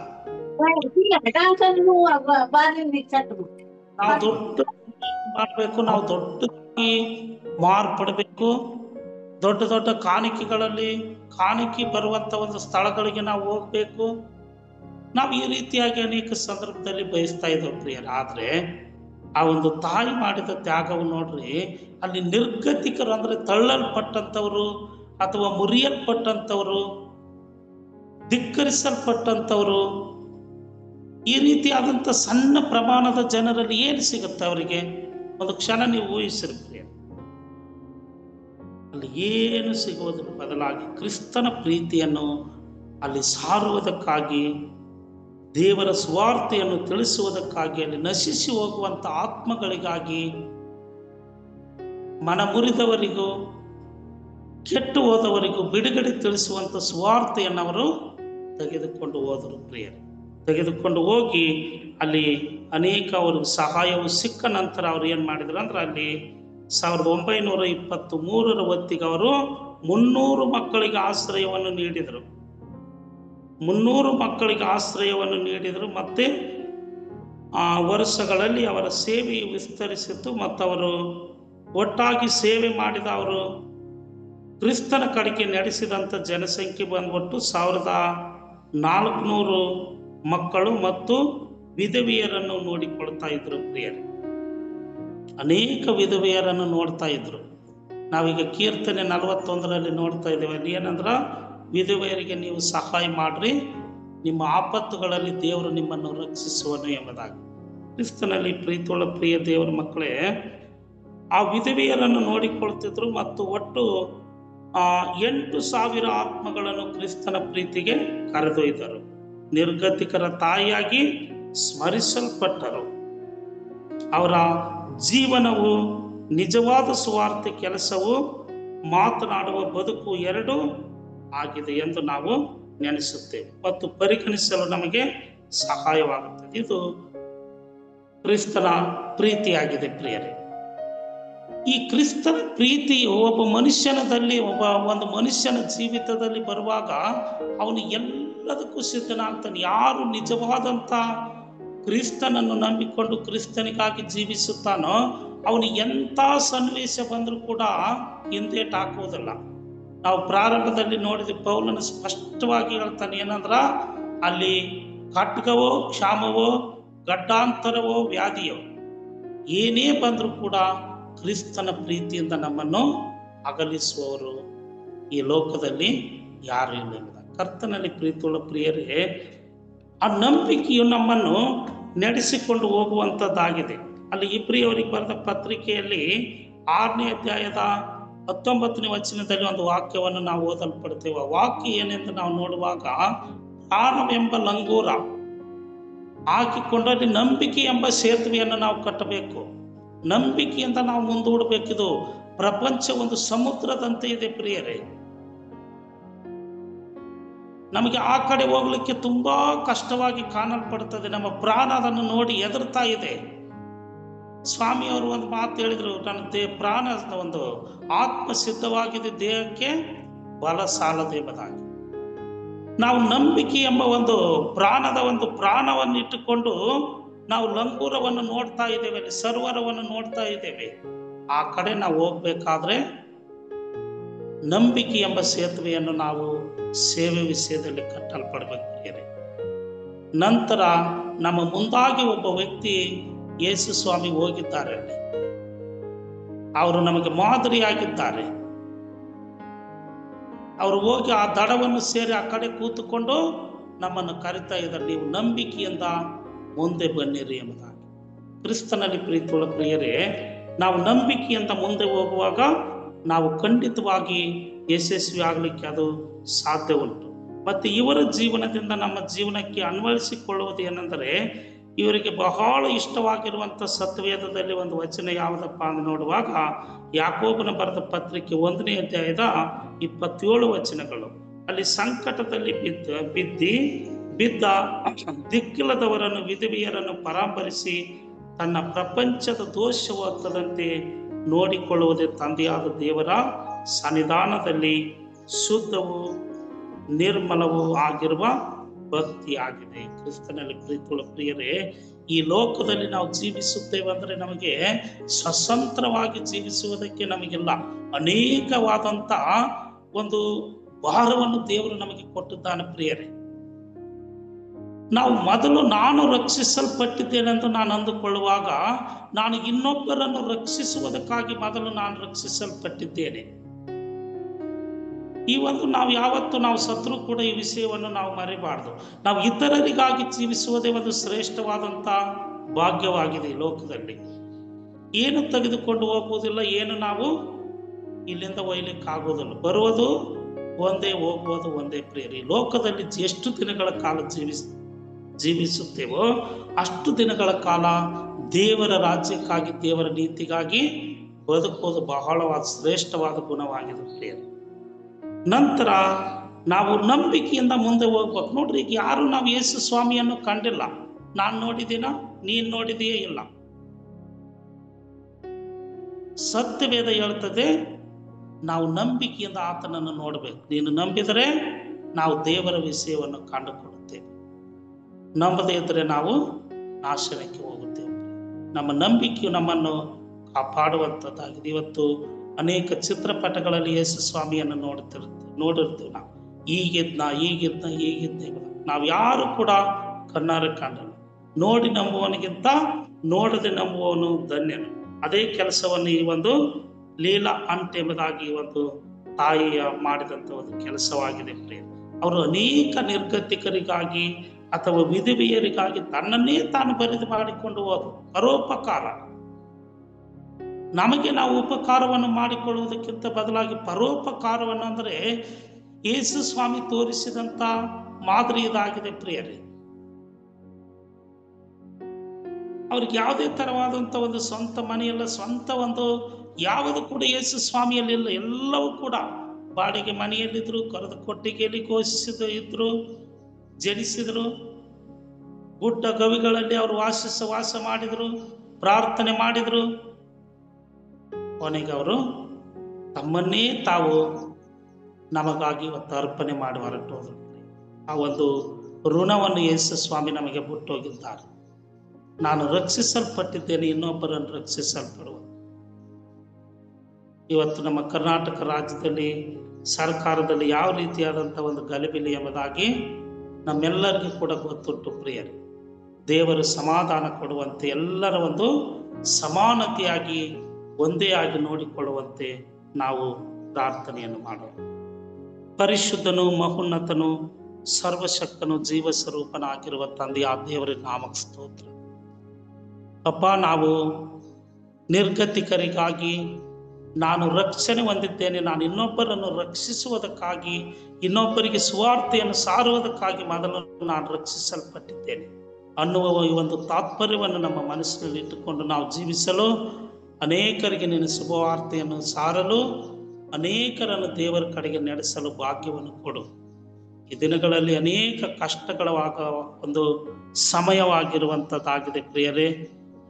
ನಾವು ದೊಡ್ಡ ಮಾಡಬೇಕು, ನಾವು ದೊಡ್ಡದಾಗಿ ಮಾರ್ಪಡಬೇಕು, ದೊಡ್ಡ ದೊಡ್ಡ ಕಾಣಿಕೆ ಬರುವಂತ ಒಂದು ಸ್ಥಳಗಳಿಗೆ ನಾವು ಹೋಗ್ಬೇಕು. ನಾವು ಈ ರೀತಿಯಾಗಿ ಅನೇಕ ಸಂದರ್ಭದಲ್ಲಿ ಬಯಸ್ತಾ ಇದ್ದೇವೆ ಪ್ರಿಯರ. ಆದ್ರೆ ಆ ಒಂದು ತಾಯಿ ಮಾಡಿದ ತ್ಯಾಗವನ್ನು ನೋಡ್ರಿ. ಅಲ್ಲಿ ನಿರ್ಗತಿಕರು ಅಂದ್ರೆ ತಳ್ಳಲ್ಪಟ್ಟಂಥವ್ರು ಅಥವಾ ಮುರಿಯಲ್ಪಟ್ಟಂಥವ್ರು, ಧಿಕ್ಕರಿಸಲ್ಪಟ್ಟಂಥವ್ರು, ಈ ರೀತಿಯಾದಂಥ ಸಣ್ಣ ಪ್ರಮಾಣದ ಜನರಲ್ಲಿ ಏನು ಸಿಗುತ್ತೆ ಅವರಿಗೆ? ಒಂದು ಕ್ಷಣ ನೀವು ಊಹಿಸಿರ್ತೀರಿ. ಅಲ್ಲಿ ಏನು ಸಿಗುವುದರ ಬದಲಾಗಿ ಕ್ರಿಸ್ತನ ಪ್ರೀತಿಯನ್ನು ಅಲ್ಲಿ ಸಾರುವುದಕ್ಕಾಗಿ, ದೇವರ ಸುವಾರ್ತೆಯನ್ನು ತಿಳಿಸುವುದಕ್ಕಾಗಿ, ಅಲ್ಲಿ ನಶಿಸಿ ಹೋಗುವಂಥ ಆತ್ಮಗಳಿಗಾಗಿ, ಮನ ಮುರಿದವರಿಗೂ ಕೆಟ್ಟು ಹೋದವರಿಗೂ ಬಿಡುಗಡೆ ತಿಳಿಸುವಂಥ ಸುವಾರ್ತೆಯನ್ನು ಅವರು ತೆಗೆದುಕೊಂಡು ಹೋದರು ಪ್ರಿಯರೇ. ತೆಗೆದುಕೊಂಡು ಹೋಗಿ ಅಲ್ಲಿ ಅನೇಕ ಅವ್ರಿಗೆ ಸಹಾಯವು ಸಿಕ್ಕ ನಂತರ ಅವ್ರು ಏನು ಮಾಡಿದ್ರು ಅಂದ್ರೆ, ಅಲ್ಲಿ 1923 ಹೊತ್ತಿಗೆ ಅವರು 300 ಮಕ್ಕಳಿಗೆ ಆಶ್ರಯವನ್ನು ನೀಡಿದರು. 300 ಮಕ್ಕಳಿಗೆ ಆಶ್ರಯವನ್ನು ನೀಡಿದರು. ಮತ್ತೆ ಆ ವರ್ಷಗಳಲ್ಲಿ ಅವರ ಸೇವೆಯು ವಿಸ್ತರಿಸಿತು. ಮತ್ತು ಅವರು ಒಟ್ಟಾಗಿ ಸೇವೆ ಮಾಡಿದ ಅವರು ಕ್ರಿಸ್ತನ ಕಡೆಗೆ ನಡೆಸಿದಂಥ ಜನಸಂಖ್ಯೆ ಬಂದ್ಬಿಟ್ಟು 1400 ಮಕ್ಕಳು ಮತ್ತು ವಿಧವೆಯರನ್ನು ನೋಡಿಕೊಳ್ತಾ ಇದ್ರು ಪ್ರಿಯರೇ. ಅನೇಕ ವಿಧವೆಯರನ್ನು ನೋಡ್ತಾ ಇದ್ರು. ನಾವೀಗ ಕೀರ್ತನೆ 41ರಲ್ಲಿ ನೋಡ್ತಾ ಇದ್ದೇವೆ. ಅಲ್ಲಿ ಏನಂದ್ರೆ, ವಿಧವೆಯರಿಗೆ ನೀವು ಸಹಾಯ ಮಾಡ್ರಿ, ನಿಮ್ಮ ಆಪತ್ತುಗಳಲ್ಲಿ ದೇವರು ನಿಮ್ಮನ್ನು ರಕ್ಷಿಸುವನು ಎಂಬುದಾಗಿ. ಕ್ರಿಸ್ತನಲ್ಲಿ ಪ್ರೀತಿಯುಳ್ಳ ಪ್ರಿಯ ದೇವರ ಮಕ್ಕಳೇ, ಆ ವಿಧವೆಯರನ್ನು ನೋಡಿಕೊಳ್ತಿದ್ರು. ಮತ್ತು ಒಟ್ಟು 8,000 ಆತ್ಮಗಳನ್ನು ಕ್ರಿಸ್ತನ ಪ್ರೀತಿಗೆ ಕರೆದೊಯ್ದರು. ನಿರ್ಗತಿಕರ ತಾಯಿಯಾಗಿ ಸ್ಮರಿಸಲ್ಪಟ್ಟರು. ಅವರ ಜೀವನವು ನಿಜವಾದ ಸುವಾರ್ತೆ ಕೆಲಸವು, ಮಾತನಾಡುವ ಬದುಕು ಎರಡೂ ಆಗಿದೆ ಎಂದು ನಾವು ನೆನೆಸುತ್ತೇವೆ ಮತ್ತು ಪರಿಗಣಿಸಲು ನಮಗೆ ಸಹಾಯವಾಗುತ್ತದೆ. ಇದು ಕ್ರಿಸ್ತನ ಪ್ರೀತಿಯಾಗಿದೆ ಪ್ರಿಯರೇ. ಈ ಕ್ರಿಸ್ತನ ಪ್ರೀತಿಯು ಒಬ್ಬ ಒಂದು ಮನುಷ್ಯನ ಜೀವಿತದಲ್ಲಿ ಬರುವಾಗ ಅವನು ಎಲ್ಲದಕ್ಕೂ ಸಿದ್ಧನಾಗ್ತಾನೆ. ಯಾರು ನಿಜವಾದಂಥ ಕ್ರಿಸ್ತನನ್ನು ನಂಬಿಕೊಂಡು ಕ್ರಿಸ್ತನಿಗಾಗಿ ಜೀವಿಸುತ್ತಾನೋ ಅವನು ಎಂಥ ಸನ್ನಿವೇಶ ಬಂದರೂ ಕೂಡ ಹಿಂದೇಟು ಹಾಕುವುದಿಲ್ಲ. ನಾವು ಪ್ರಾರಂಭದಲ್ಲಿ ನೋಡಿದ ಪೌಲನು ಸ್ಪಷ್ಟವಾಗಿ ಹೇಳ್ತಾನೆ, ಏನಂದ್ರ, ಅಲ್ಲಿ ಖಡ್ಗವೋ, ಕ್ಷಾಮವೋ, ಗಡ್ಡಾಂತರವೋ, ವ್ಯಾಧಿಯೋ ಏನೇ ಬಂದರೂ ಕೂಡ ಕ್ರಿಸ್ತನ ಪ್ರೀತಿಯಿಂದ ನಮ್ಮನ್ನು ಅಗಲಿಸುವವರು ಈ ಲೋಕದಲ್ಲಿ ಯಾರು ಇಲ್ಲ. ಕರ್ತನಲ್ಲಿ ಪ್ರೀತಿಯುಳ್ಳ ಪ್ರಿಯರೇ, ಆ ನಂಬಿಕೆಯು ನಮ್ಮನ್ನು ನಡೆಸಿಕೊಂಡು ಹೋಗುವಂಥದ್ದಾಗಿದೆ. ಅಲ್ಲಿ ಇಬ್ರಿಯವರಿಗೆ ಬರೆದ ಪತ್ರಿಕೆಯಲ್ಲಿ 6ನೇ ಅಧ್ಯಾಯದ 19ನೇ ವಚನದಲ್ಲಿ ಒಂದು ವಾಕ್ಯವನ್ನು ನಾವು ಓದಲ್ಪಡ್ತೇವೆ. ಆ ವಾಕ್ಯ ಏನೆಂದು ನಾವು ನೋಡುವಾಗ, ಪ್ರಾಣವೆಂಬ ಲಂಗೂರ ಹಾಕಿಕೊಂಡು ಅಲ್ಲಿ ನಂಬಿಕೆ ಎಂಬ ಸೇತುವೆಯನ್ನು ನಾವು ಕಟ್ಟಬೇಕು. ನಂಬಿಕೆಯಿಂದ ನಾವು ಮುಂದೂಡಬೇಕಿದು. ಪ್ರಪಂಚ ಒಂದು ಸಮುದ್ರದಂತೆ ಇದೆ ಪ್ರಿಯರೇ. ನಮಗೆ ಆ ಕಡೆ ಹೋಗ್ಲಿಕ್ಕೆ ತುಂಬಾ ಕಷ್ಟವಾಗಿ ಕಾಣಲ್ಪಡುತ್ತದೆ. ನಮ್ಮ ಪ್ರಾಣ ಅದನ್ನು ನೋಡಿ ಹೆದರ್ತಾ ಇದೆ. ಸ್ವಾಮಿಯವರು ಒಂದು ಮಾತು ಹೇಳಿದ್ರು, ನನ್ನ ಪ್ರಾಣ ಒಂದು ಆತ್ಮ ಸಿದ್ಧವಾಗಿದೆ, ದೇಹಕ್ಕೆ ಬಲ ಸಾಲದೆ ಎಂಬುದಾಗಿ. ನಾವು ನಂಬಿಕೆ ಎಂಬ ಒಂದು ಪ್ರಾಣವನ್ನು ಇಟ್ಟುಕೊಂಡು ನಾವು ಲಂಗೂರವನ್ನು ನೋಡ್ತಾ ಇದ್ದೇವೆ, ಸರೋವರವನ್ನು ನೋಡ್ತಾ ಇದ್ದೇವೆ. ಆ ಕಡೆ ನಾವು ಹೋಗ್ಬೇಕಾದ್ರೆ ನಂಬಿಕೆ ಎಂಬ ಸೇತುವೆಯನ್ನು ನಾವು ಸೇವೆ ವಿಷಯದಲ್ಲಿ ಕಟ್ಟಲ್ಪಡಬೇಕು. ನಂತರ ನಮ್ಮ ಮುಂದಾಗಿ ಒಬ್ಬ ವ್ಯಕ್ತಿ ಯೇಸು ಸ್ವಾಮಿ ಹೋಗಿದ್ದಾರೆ. ಅವರು ನಮಗೆ ಮಾದರಿಯಾಗಿದ್ದಾರೆ. ಅವರು ಹೋಗಿ ಆ ದಡವನ್ನು ಸೇರಿ ಆ ಕಡೆ ಕೂತುಕೊಂಡು ನಮ್ಮನ್ನು ಕರಿತಾ ಇದ್ದಾರೆ, ನೀವು ನಂಬಿಕೆಯಿಂದ ಮುಂದೆ ಬನ್ನಿರಿ ಎಂಬುದಾಗಿ. ಕ್ರಿಸ್ತನಲ್ಲಿ ಪ್ರೀತಿಯುಳ್ಳ ಪ್ರಿಯರೇ, ನಾವು ನಂಬಿಕೆಯಿಂದ ಮುಂದೆ ಹೋಗುವಾಗ ನಾವು ಖಂಡಿತವಾಗಿ ಯಶಸ್ವಿ ಆಗಲಿಕ್ಕೆ ಅದು ಸಾಧ್ಯ ಉಂಟು. ಮತ್ತು ಇವರ ಜೀವನದಿಂದ ನಮ್ಮ ಜೀವನಕ್ಕೆ ಅನ್ವಯಿಸಿಕೊಳ್ಳುವುದು ಏನೆಂದರೆ, ಇವರಿಗೆ ಬಹಳ ಇಷ್ಟವಾಗಿರುವಂಥ ಸತ್ವೇದದಲ್ಲಿ ಒಂದು ವಚನ ಯಾವುದಪ್ಪ ಅಂತ ನೋಡುವಾಗ, ಯಾಕೋಬನ ಬರೆದ ಪತ್ರಿಕೆ 1ನೇ ಅಧ್ಯಾಯದ 27 ವಚನಗಳು. ಅಲ್ಲಿ ಸಂಕಟದಲ್ಲಿ ಬಿದ್ದ ದಿಕ್ಕಿಲ್ಲದವರನ್ನು, ವಿಧವೆಯರನ್ನು ಪರಾಮರಿಸಿ ತನ್ನ ಪ್ರಪಂಚದ ದೋಷವು ಹತ್ತದಂತೆ ನೋಡಿಕೊಳ್ಳುವುದೇ ತಂದೆಯಾದ ದೇವರ ಸನ್ನಿಧಾನದಲ್ಲಿ ಶುದ್ಧವೂ ನಿರ್ಮಲವೂ ಆಗಿರುವ ಭಕ್ತಿಯಾಗಿದೆ. ಕ್ರಿಸ್ತನಲ್ಲಿ ಪ್ರೀತಿಯುಳ್ಳ ಪ್ರಿಯರೇ, ಈ ಲೋಕದಲ್ಲಿ ನಾವು ಜೀವಿಸುತ್ತೇವೆ ಅಂದರೆ ನಮಗೆ ಸ್ವತಂತ್ರವಾಗಿ ಜೀವಿಸುವುದಕ್ಕೆ ನಮಗೆಲ್ಲ ಅನೇಕವಾದಂಥ ಒಂದು ಭಾರವನ್ನು ದೇವರು ನಮಗೆ ಕೊಟ್ಟಿದ್ದಾನೆ ಪ್ರಿಯರೇ. ನಾವು ಮೊದಲು ನಾನು ರಕ್ಷಿಸಲ್ಪಟ್ಟಿದ್ದೇನೆ ಅಂತ ನಾನು ಅಂದುಕೊಳ್ಳುವಾಗ, ನಾನು ಇನ್ನೊಬ್ಬರನ್ನು ರಕ್ಷಿಸುವುದಕ್ಕಾಗಿ ಮೊದಲು ನಾನು ರಕ್ಷಿಸಲ್ಪಟ್ಟಿದ್ದೇನೆ. ಈ ಒಂದು ನಾವು ಯಾವತ್ತು ನಾವು ಸತ್ರು ಕೂಡ ಈ ವಿಷಯವನ್ನು ನಾವು ಮರೆಯಬಾರ್ದು. ನಾವು ಇತರರಿಗಾಗಿ ಜೀವಿಸುವುದೇ ಒಂದು ಶ್ರೇಷ್ಠವಾದಂಥ ಭಾಗ್ಯವಾಗಿದೆ ಈ ಲೋಕದಲ್ಲಿ. ಏನು ತೆಗೆದುಕೊಂಡು ಹೋಗುವುದಿಲ್ಲ, ಏನು ನಾವು ಇಲ್ಲಿಂದ ಒಯ್ಲಿಕ್ಕಾಗೋದಿಲ್ಲ. ಬರುವುದು ಒಂದೇ, ಹೋಗುವುದು ಒಂದೇ ಪ್ರಿಯರಿ. ಲೋಕದಲ್ಲಿ ಎಷ್ಟು ದಿನಗಳ ಕಾಲ ಜೀವಿಸುತ್ತೇವೋ ಅಷ್ಟು ದಿನಗಳ ಕಾಲ ದೇವರ ರಾಜ್ಯಕ್ಕಾಗಿ, ದೇವರ ನೀತಿಗಾಗಿ ಬದುಕೋದು ಬಹಳವಾದ ಶ್ರೇಷ್ಠವಾದ ಗುಣವಾಗಿದೆ ಪ್ರಿಯರಿ. ನಂತರ ನಾವು ನಂಬಿಕೆಯಿಂದ ಮುಂದೆ ಹೋಗ್ಬೇಕು. ನೋಡ್ರಿ, ಈಗ ಯಾರು ನಾವು ಯೇಸು ಸ್ವಾಮಿಯನ್ನು ಕಂಡಿಲ್ಲ. ನಾನು ನೋಡಿದ್ದೀನ, ನೀನು ನೋಡಿದೆಯೇ ಇಲ್ಲ. ಸತ್ಯವೇದ ಹೇಳ್ತದೆ, ನಾವು ನಂಬಿಕೆಯಿಂದ ಆತನನ್ನು ನೋಡಬೇಕು. ನೀನು ನಂಬಿದರೆ ನಾವು ದೇವರ ವಿಷಯವನ್ನು ಕಂಡುಕೊಳ್ಳುತ್ತೇವೆ, ನಂಬದೇ ಇದ್ದರೆ ನಾವು ನಾಶನಕ್ಕೆ ಹೋಗುತ್ತೇವೆ. ನಮ್ಮ ನಂಬಿಕೆಯು ನಮ್ಮನ್ನು ಕಾಪಾಡುವಂಥದ್ದಾಗಿದೆ. ಇವತ್ತು ಅನೇಕ ಚಿತ್ರಪಟಗಳಲ್ಲಿ ಯೇಸು ಸ್ವಾಮಿಯನ್ನು ನೋಡಿರ್ತೀವಿ ನಾವು. ಈಗಿದ್ದ ನಾವು ಯಾರು ಕೂಡ ಕಣ್ಣಾರೆ ಕಾಣಲ್ಲ. ನೋಡಿ ನಂಬುವವನಿಗಿಂತ ನೋಡದೆ ನಂಬುವವನು ಧನ್ಯನು. ಅದೇ ಕೆಲಸವನ್ನು ಈ ಒಂದು ಲೀಲಾ ಅಂಟ್ ಎಂಬುದಾಗಿ ಒಂದು ತಾಯಿಯ ಮಾಡಿದಂಥ ಒಂದು ಕೆಲಸವಾಗಿದೆ ಪ್ರಿಯ. ಅವರು ಅನೇಕ ನಿರ್ಗತಿಕರಿಗಾಗಿ ಅಥವಾ ವಿಧವೆಯರಿಗಾಗಿ ತನ್ನನ್ನೇ ತಾನು ಬರಿದು ಮಾಡಿಕೊಂಡು ಹೋದರು. ಪರೋಪಕಾರ. ನಮಗೆ ನಾವು ಉಪಕಾರವನ್ನು ಮಾಡಿಕೊಳ್ಳುವುದಕ್ಕಿಂತ ಬದಲಾಗಿ ಪರೋಪಕಾರವನ್ನು, ಅಂದರೆ ಯೇಸು ಸ್ವಾಮಿ ತೋರಿಸಿದಂತ ಮಾದರಿ ಇದಾಗಿದೆ ಪ್ರಿಯರೇ. ಅವ್ರಿಗೆ ಯಾವುದೇ ತರವಾದಂಥ ಒಂದು ಸ್ವಂತ ಮನೆಯಲ್ಲ, ಸ್ವಂತ ಒಂದು ಯಾವುದು ಕೂಡ ಯೇಸು ಸ್ವಾಮಿಯಲ್ಲಿಲ್ಲ. ಎಲ್ಲವೂ ಕೂಡ ಬಾಡಿಗೆ ಮನೆಯಲ್ಲಿದ್ರು, ಕರೆದ ಕೊಟ್ಟಿಗೆಯಲ್ಲಿ ಇದ್ರು, ಜನಿಸಿದ್ರು. ಗುಡ್ಡ ಗವಿಗಳಲ್ಲಿ ಅವರು ವಾಸ ಮಾಡಿದ್ರು, ಪ್ರಾರ್ಥನೆ ಮಾಡಿದ್ರು. ಕೊನೆಗೆ ಅವರು ತಮ್ಮನ್ನೇ ತಾವು ನಮಗಾಗಿ ಇವತ್ತು ಅರ್ಪಣೆ ಮಾಡಿ ಹೊರಟೋದ್ರು. ಆ ಒಂದು ಋಣವನ್ನು ಯೇಸು ಸ್ವಾಮಿ ನಮಗೆ ಬಿಟ್ಟೋಗಿದ್ದಾರೆ. ನಾನು ರಕ್ಷಿಸಲ್ಪಟ್ಟಿದ್ದೇನೆ, ಇನ್ನೊಬ್ಬರನ್ನು ರಕ್ಷಿಸಲ್ಪಡುವ. ಇವತ್ತು ನಮ್ಮ ಕರ್ನಾಟಕ ರಾಜ್ಯದಲ್ಲಿ ಸರ್ಕಾರದಲ್ಲಿ ಯಾವ ರೀತಿಯಾದಂಥ ಒಂದು ಗಲಿಬಿಲಿ ಎಂಬುದಾಗಿ ನಮ್ಮೆಲ್ಲರಿಗೂ ಕೂಡ ಗೊತ್ತುಂಟು ಪ್ರಿಯರೇ. ದೇವರು ಸಮಾಧಾನ ಕೊಡುವಂತೆ, ಎಲ್ಲರ ಒಂದು ಸಮಾನತೆಯಾಗಿ ಒಂದೇ ಆಗಿ ನೋಡಿಕೊಳ್ಳುವಂತೆ ನಾವು ಪ್ರಾರ್ಥನೆಯನ್ನು ಮಾಡೋಣ. ಪರಿಶುದ್ಧನು, ಮಹೋನ್ನತನು, ಸರ್ವಶಕ್ತನು, ಜೀವ ಸ್ವರೂಪನಾಗಿರುವ ತಂದೆಯ ದೇವರ ನಾಮಕ್ಕೆ ಸ್ತೋತ್ರ. ಅಪ್ಪ, ನಾವು ನಿರ್ಗತಿಕರಿಗಾಗಿ ನಾನು ರಕ್ಷಣೆ ಹೊಂದಿದ್ದೇನೆ, ನಾನು ಇನ್ನೊಬ್ಬರನ್ನು ರಕ್ಷಿಸುವುದಕ್ಕಾಗಿ, ಇನ್ನೊಬ್ಬರಿಗೆ ಸುವಾರ್ತೆಯನ್ನು ಸಾರುವುದಕ್ಕಾಗಿ ಮೊದಲು ನಾನು ರಕ್ಷಿಸಲ್ಪಟ್ಟಿದ್ದೇನೆ ಅನ್ನುವ ಈ ಒಂದು ತಾತ್ಪರ್ಯವನ್ನು ನಮ್ಮ ಮನಸ್ಸಿನಲ್ಲಿ ಇಟ್ಟುಕೊಂಡು ನಾವು ಜೀವಿಸಲು, ಅನೇಕರಿಗೆ ನಿನ್ನ ಶುಭವಾರ್ತೆಯನ್ನು ಸಾರಲು, ಅನೇಕರನ್ನು ದೇವರ ಕಡೆಗೆ ನಡೆಸಲು ಭಾಗ್ಯವನ್ನು ಕೊಡು. ಈ ದಿನಗಳಲ್ಲಿ ಅನೇಕ ಕಷ್ಟಗಳವಾಗ ಒಂದು ಸಮಯವಾಗಿರುವಂಥದ್ದಾಗಿದೆ ಪ್ರಿಯರೇ.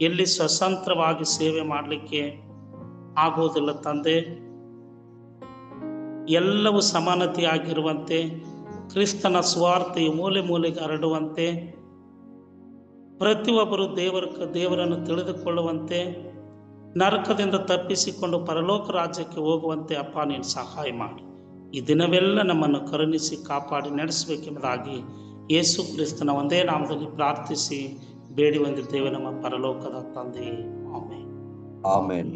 ಎಲ್ಲಿ ಸ್ವತಂತ್ರವಾಗಿ ಸೇವೆ ಮಾಡಲಿಕ್ಕೆ ಆಗೋದಿಲ್ಲ ತಂದೆ. ಎಲ್ಲವೂ ಸಮಾನತೆಯಾಗಿರುವಂತೆ, ಕ್ರಿಸ್ತನ ಸುವಾರ್ತೆಯು ಮೂಲೆ ಮೂಲೆಗೆ ಹರಡುವಂತೆ, ಪ್ರತಿಯೊಬ್ಬರು ದೇವರನ್ನು ತಿಳಿದುಕೊಳ್ಳುವಂತೆ, ನರಕದಿಂದ ತಪ್ಪಿಸಿಕೊಂಡು ಪರಲೋಕ ರಾಜ್ಯಕ್ಕೆ ಹೋಗುವಂತೆ ಅಪ್ಪ ನೀನು ಸಹಾಯ ಮಾಡಿ. ಈ ದಿನವೆಲ್ಲ ನಮ್ಮನ್ನು ಕರುಣಿಸಿ ಕಾಪಾಡಿ ನಡೆಸಬೇಕೆಂಬುದಾಗಿ ಯೇಸು ಕ್ರಿಸ್ತನ ಒಂದೇ ನಾಮದಲ್ಲಿ ಪ್ರಾರ್ಥಿಸಿ ಬೇಡಿ ಹೊಂದಿದ್ದೇವೆ ನಮ್ಮ ಪರಲೋಕದ ತಂದೆಯೇ. ಆಮೆನ್. ಆಮೆನ್.